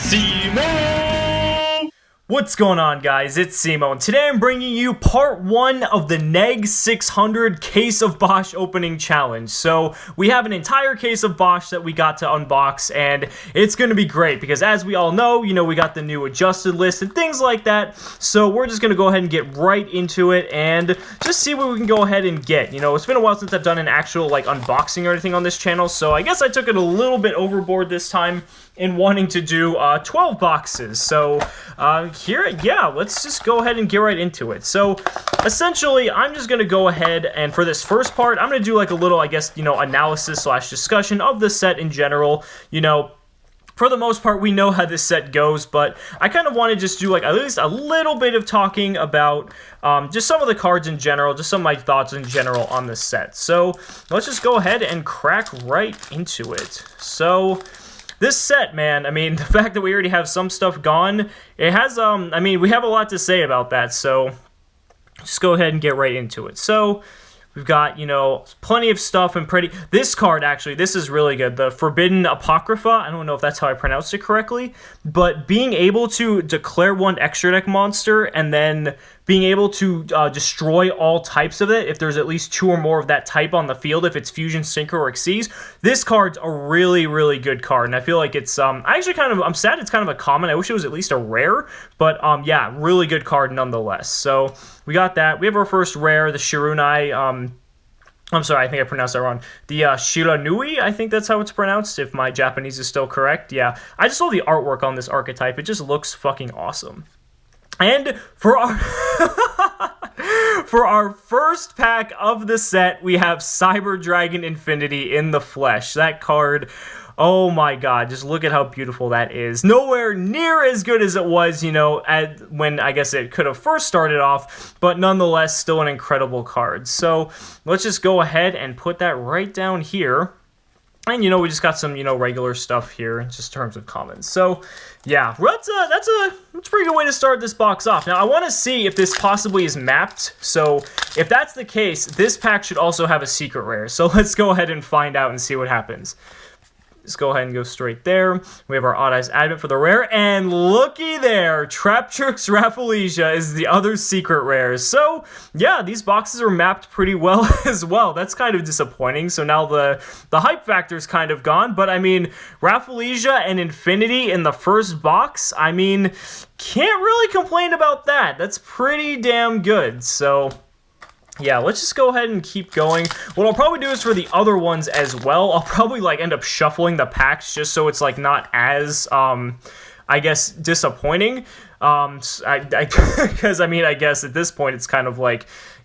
Cimoooooooo! What's going on, guys? It's Cimo, and today I'm bringing you part 1 of the Neg 600 Case of Bosch opening challenge. So, we have an entire case of Bosch that we got to unbox, and it's going to be great, because as we all know, we got the new adjusted list and things like that, so we're just going to go ahead and get right into it, and just see what we can go ahead and get. It's been a while since I've done an actual, unboxing or anything on this channel, so I guess I took it a little bit overboard this time in wanting to do 12 boxes. So let's just go ahead and get right into it. So essentially, I'm just going to go ahead and for this first part, I'm going to do like a little, analysis / discussion of the set in general. For the most part, we know how this set goes, but I kind of want to just do at least a little bit of talking about just some of the cards in general, just some of my thoughts in general on this set. So let's just go ahead and crack right into it. So this set, man, the fact that we already have some stuff gone, it has, we have a lot to say about that, so just go ahead and get right into it. So, we've got, plenty of stuff and this card, actually, this is really good. The Forbidden Apocrypha, I don't know if that's how I pronounced it correctly, but being able to declare one extra deck monster and then being able to destroy all types of it, if there's at least 2 or more of that type on the field, if it's Fusion, Synchro, or Xyz, this card's a really, really good card, and I feel like it's, I'm sad it's kind of a common. I wish it was at least a rare, but, yeah, really good card nonetheless. So, we got that. We have our first rare, the Shirunai, I'm sorry, I think I pronounced that wrong. The Shiranui, I think that's how it's pronounced, if my Japanese is still correct. Yeah, I just love the artwork on this archetype. It just looks fucking awesome. And for our for our first pack of the set, we have Cyber Dragon Infinity in the flesh. That card, oh my god, just look at how beautiful that is. Nowhere near as good as it was, when I guess it could have first started off, but nonetheless, still an incredible card. So, let's just go ahead and put that right down here. And, we just got some, regular stuff here, just in terms of commons. So, yeah, that's a pretty good way to start this box off. Now, I want to see if this possibly is mapped. So, if that's the case, this pack should also have a secret rare. So, let's go ahead and find out and see what happens. Let's go ahead and go straight there. We have our Odd Eyes Advent for the rare, and looky there, Traptrix Rafflesia is the other secret rare. So, yeah, these boxes are mapped pretty well as well. That's kind of disappointing. So now the hype factor's kind of gone, but Rafflesia and Infinity in the first box, can't really complain about that. That's pretty damn good. So, yeah, let's just go ahead and keep going. What I'll probably do is for the other ones as well, I'll probably end up shuffling the packs just so it's not as I guess disappointing. Because I guess at this point it's kind of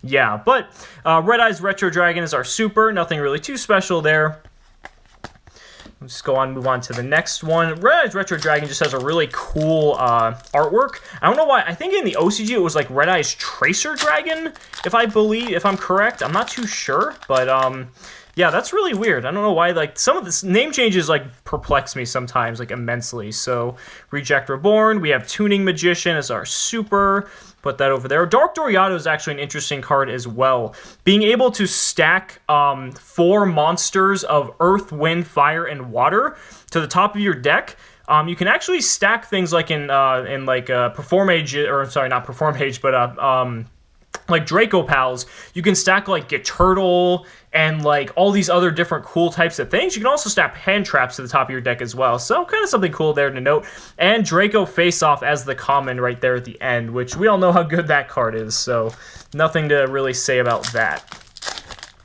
yeah, but Red Eyes Retro Dragon is our super, nothing really too special there. Let's go on, move on to the next one. Red Eyes Retro Dragon just has a really cool artwork. I don't know why. I think in the OCG it was Red Eyes Tracer Dragon, if I'm correct. I'm not too sure, but yeah, that's really weird. I don't know why. Some of the name changes perplex me sometimes, immensely. So, Reject Reborn. We have Tuning Magician as our super. Put that over there. Dark Doriado is actually an interesting card as well. Being able to stack 4 monsters of Earth, Wind, Fire, and Water to the top of your deck. You can actually stack things in Perform Age, or sorry, not Perform Age, but Draco Pals. You can stack Turtle and all these other different cool types of things. You can also stack hand traps to the top of your deck as well. So kind of something cool there to note. And Draco Face Off as the common right there at the end, which we all know how good that card is. So nothing to really say about that.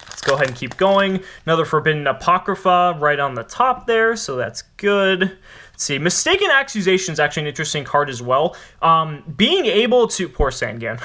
Let's go ahead and keep going. Another Forbidden Apocrypha right on the top there. So that's good. Let's see, Mistaken Accusation is actually an interesting card as well. Being able to, poor Sangan,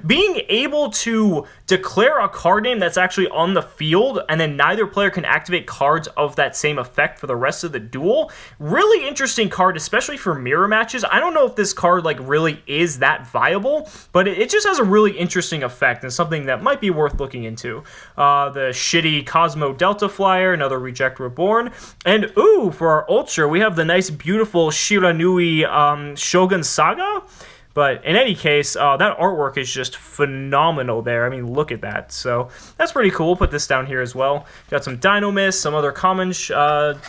being able to declare a card name that's actually on the field, and then neither player can activate cards of that same effect for the rest of the duel. Really interesting card, especially for mirror matches. I don't know if this card really is that viable, but it just has a really interesting effect and something that might be worth looking into. The shitty Cosmo Delta Flyer, another Reject Reborn, and ooh, for our Ultra, we have the nice, beautiful Shiranui Shogun Saga. But in any case, that artwork is just phenomenal there. I mean, look at that. So that's pretty cool. Put this down here as well. Got some Dino Mist, some other common Shiranui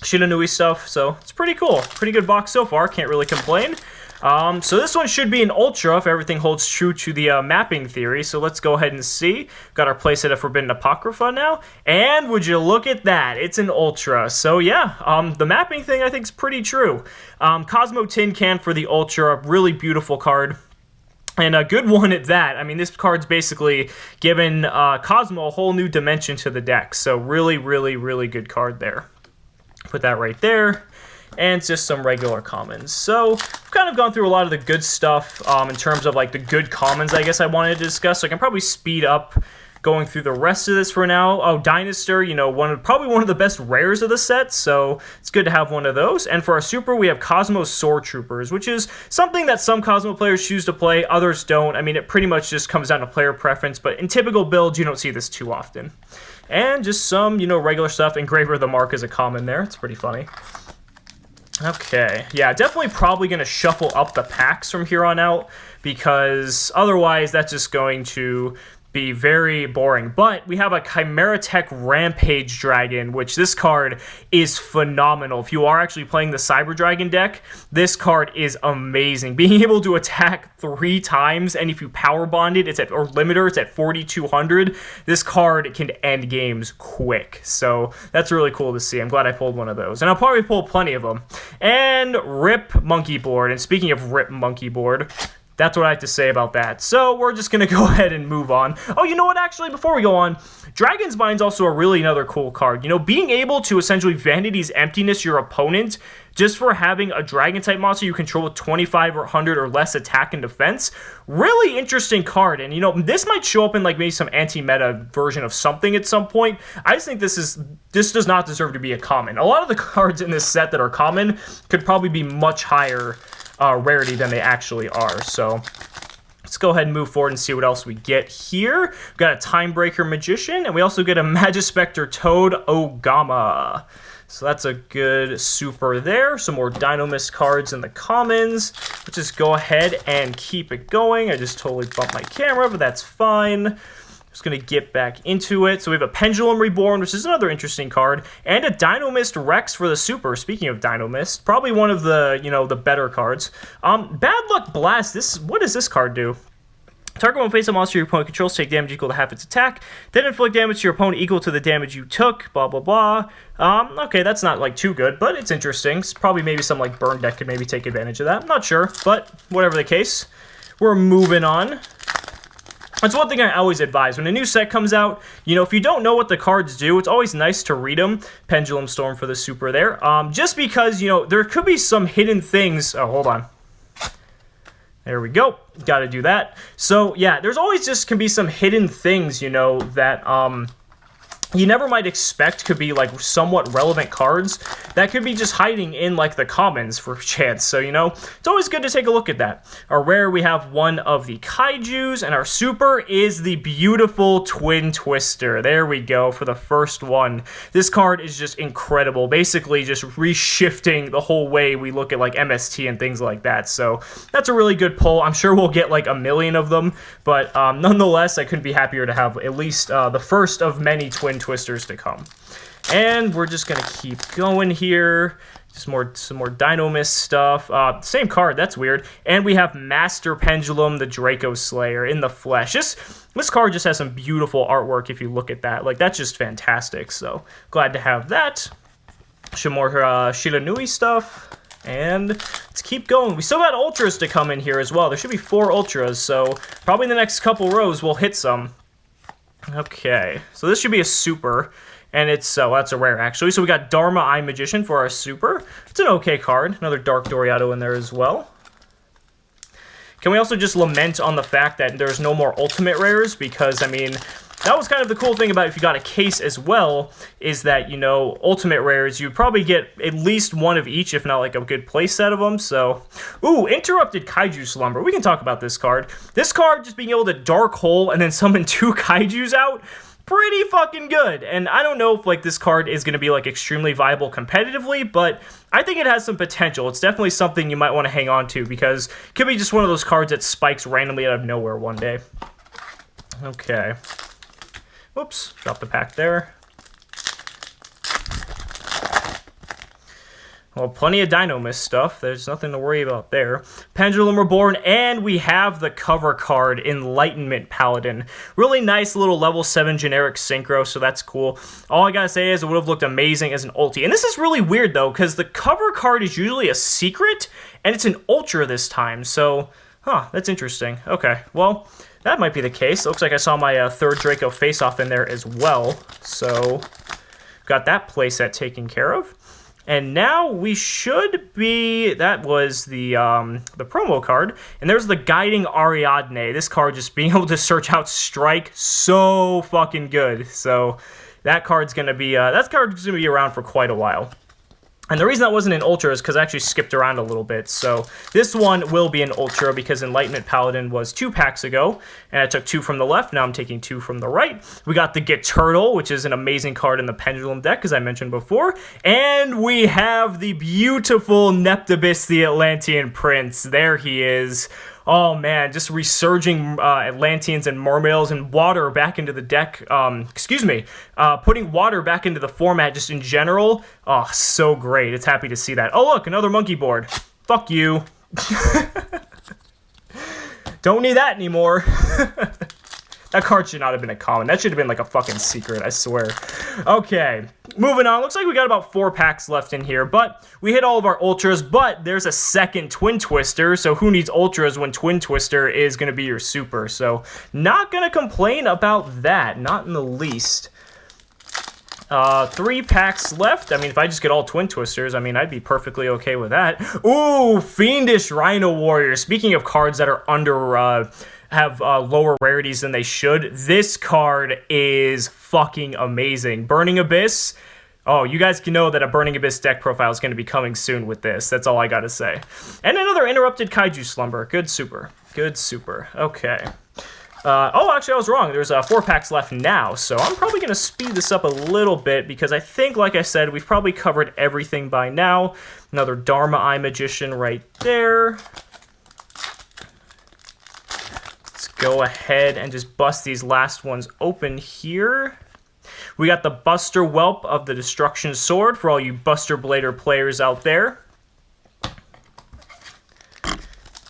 Shiranui stuff, so it's pretty cool. Pretty good box so far, can't really complain. So this one should be an Ultra if everything holds true to the mapping theory, so let's go ahead and see. Got our playset of Forbidden Apocrypha now, and would you look at that, it's an Ultra. So yeah, the mapping thing I think is pretty true. Cosmo Tin Can for the Ultra, really beautiful card. And a good one at that. I mean, this card's basically given Cosmo a whole new dimension to the deck. So really, really, really good card there. Put that right there. And just some regular commons. So, I've kind of gone through a lot of the good stuff in terms of, like, the good commons, I guess I wanted to discuss. So I can probably speed up going through the rest of this for now. Oh, Dynaster, you know, probably one of the best rares of the set, so it's good to have one of those. And for our super, we have Cosmo Sword Troopers, which is something that some Cosmo players choose to play, others don't. I mean, it pretty much just comes down to player preference, but in typical builds, you don't see this too often. And just some, you know, regular stuff. Engraver of the Mark is a common there. It's pretty funny. Okay, yeah, definitely probably going to shuffle up the packs from here on out, because otherwise that's just going to be very boring. But we have a Chimeratech Rampage Dragon, which this card is phenomenal. If you are actually playing the Cyber Dragon deck, this card is amazing. Being able to attack 3 times, and if you power bond it, or limiter, it's at 4,200. This card can end games quick. So that's really cool to see. I'm glad I pulled one of those. And I'll probably pull plenty of them. And Rip Monkey Board. And speaking of Rip Monkey Board, that's what I have to say about that. So we're just going to go ahead and move on. Oh, you know what, actually, before we go on, Dragon's Mind's also a really another cool card. You know, being able to essentially Vanity's Emptiness your opponent just for having a Dragon-type monster you control with 25 or 100 or less attack and defense. Really interesting card. And, you know, this might show up in, like, maybe some anti-meta version of something at some point. I just think this does not deserve to be a common. A lot of the cards in this set that are common could probably be much higher rarity than they actually are. So let's go ahead and move forward and see what else we get here. We've got a Timebreaker Magician, and we also get a Magispector Toad Ogama. So that's a good super there. Some more Dynomist cards in the commons. Let's just go ahead and keep it going. I just totally bumped my camera, but that's fine. Just going to get back into it. So we have a Pendulum Reborn, which is another interesting card, and a Dynomist Rex for the super. Speaking of Dynomist, probably one of the, you know, the better cards. Bad Luck Blast. What does this card do? Target one face a monster your opponent controls, take damage equal to half its attack, then inflict damage to your opponent equal to the damage you took, blah, blah, blah. Okay, that's not, like, too good, but it's interesting. It's probably maybe some, like, burn deck could maybe take advantage of that. I'm not sure, but whatever the case, we're moving on. That's one thing I always advise. When a new set comes out, you know, if you don't know what the cards do, it's always nice to read them. Pendulum Storm for the super there. Just because, you know, there could be some hidden things. Oh, hold on. There we go. Got to do that. So, yeah, there's always just can be some hidden things, you know, that you never might expect could be, like, somewhat relevant cards that could be just hiding in, like, the commons for a chance. So, you know, it's always good to take a look at that. Our rare, we have one of the Kaijus, and our super is the beautiful Twin Twister. There we go for the first one. This card is just incredible. Basically, just reshifting the whole way we look at, like, MST and things like that. So, that's a really good pull. I'm sure we'll get, like, a million of them, but nonetheless, I couldn't be happier to have at least the first of many Twin Twisters to come. And we're just gonna keep going here. Just some more Dynomist stuff. Same card, that's weird. And we have Master Pendulum, the Draco Slayer in the flesh. This card just has some beautiful artwork if you look at that. Like, that's just fantastic. So glad to have that. Some more Shiranui stuff. And let's keep going. We still got Ultras to come in here as well. There should be 4 Ultras, so probably in the next couple rows we'll hit some. Okay, so this should be a super, and it's, that's a rare actually. So we got Dharma Eye Magician for our super. It's an okay card. Another Dark Doriato in there as well. Can we also just lament on the fact that there's no more ultimate rares? Because, I mean, that was kind of the cool thing about if you got a case as well, is that, you know, ultimate rares, you'd probably get at least one of each, if not like a good play set of them. So, ooh, Interrupted Kaiju Slumber. We can talk about this card. This card, just being able to Dark Hole and then summon 2 Kaijus out, pretty fucking good. And I don't know if, like, this card is going to be, like, extremely viable competitively, but I think it has some potential. It's definitely something you might want to hang on to, because it could be just one of those cards that spikes randomly out of nowhere one day. Okay. Whoops, drop the pack there. Well, plenty of Dynamis stuff. There's nothing to worry about there. Pendulum Reborn, and we have the cover card, Enlightenment Paladin. Really nice little level 7 generic synchro, so that's cool. All I gotta say is it would have looked amazing as an ulti. And this is really weird, though, because the cover card is usually a secret, and it's an ultra this time, so... Huh, that's interesting. Okay, well, that might be the case. Looks like I saw my third Draco face-off in there as well, so... Got that playset taken care of. And now we should be, that was the promo card, and there's the Guiding Ariadne. This card, just being able to search out Strike, so fucking good. So that card's gonna be around for quite a while. And the reason that wasn't an Ultra is because I actually skipped around a little bit. So this one will be an Ultra because Enlightenment Paladin was 2 packs ago. And I took 2 from the left. Now I'm taking 2 from the right. We got the Get Turtle, which is an amazing card in the Pendulum deck, as I mentioned before. And we have the beautiful Neptibus, the Atlantean Prince. There he is. Oh man, just resurging Atlanteans and Mermails and water back into the deck. Putting water back into the format just in general. Oh, so great. It's happy to see that. Oh look, another monkey board. Fuck you. Don't need that anymore. That card should not have been a common. That should have been like a fucking secret, I swear. Okay, moving on. Looks like we got about 4 packs left in here, but we hit all of our Ultras, but there's a second Twin Twister, so who needs Ultras when Twin Twister is going to be your super? So not going to complain about that, not in the least. 3 packs left. I mean, if I just get all Twin Twisters, I mean, I'd be perfectly okay with that. Ooh, Fiendish Rhino Warrior. Speaking of cards that are under... have lower rarities than they should. This card is fucking amazing. Burning Abyss. Oh, you guys can know that a Burning Abyss deck profile is going to be coming soon with this. That's all I gotta say. And another Interrupted Kaiju Slumber. Good super. Good super. Okay. Oh, actually, I was wrong. There's 4 packs left now, so I'm probably going to speed this up a little bit because I think, like I said, we've probably covered everything by now. Another Dharma Eye Magician right there. Go ahead and just bust these last ones open here. We got the Buster Whelp of the Destruction Sword for all you Buster Blader players out there.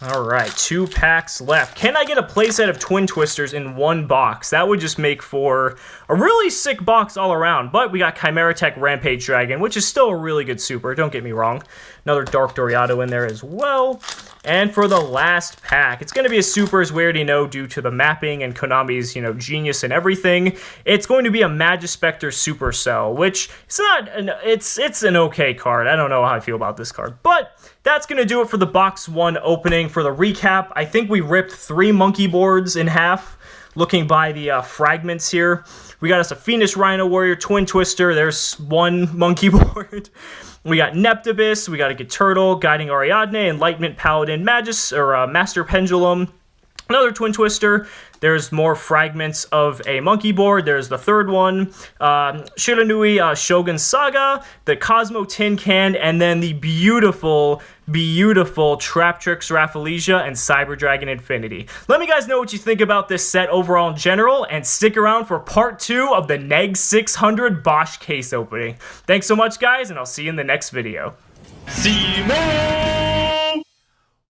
Alright, 2 packs left. Can I get a playset of Twin Twisters in 1 box? That would just make for a really sick box all around. But we got Chimeratech Rampage Dragon, which is still a really good super, don't get me wrong. Another Dark Doriado in there as well. And for the last pack, it's going to be a super, as we already know, due to the mapping and Konami's, genius and everything. It's going to be a Magispector Supercell, which it's not it's an okay card. I don't know how I feel about this card, but that's going to do it for the box 1 opening. For the recap, I think we ripped 3 monkey boards in half. Looking by the fragments here, we got us a Fiendish Rhino Warrior, Twin Twister. There's 1 monkey board. We got Neptibus, we got a Get Turtle, Guiding Ariadne, Enlightenment Paladin, Master Pendulum, another Twin Twister. There's more fragments of a monkey board. There's the third one, Shiranui Shogun Saga, the Cosmo Tin Can, and then the beautiful Traptrix Rafflesia and Cyber Dragon Infinity. Let me guys know what you think about this set overall in general, and stick around for part 2 of the Neg 600 Bosch case opening. Thanks so much, guys, and I'll see you in the next video. Cimoooooooo!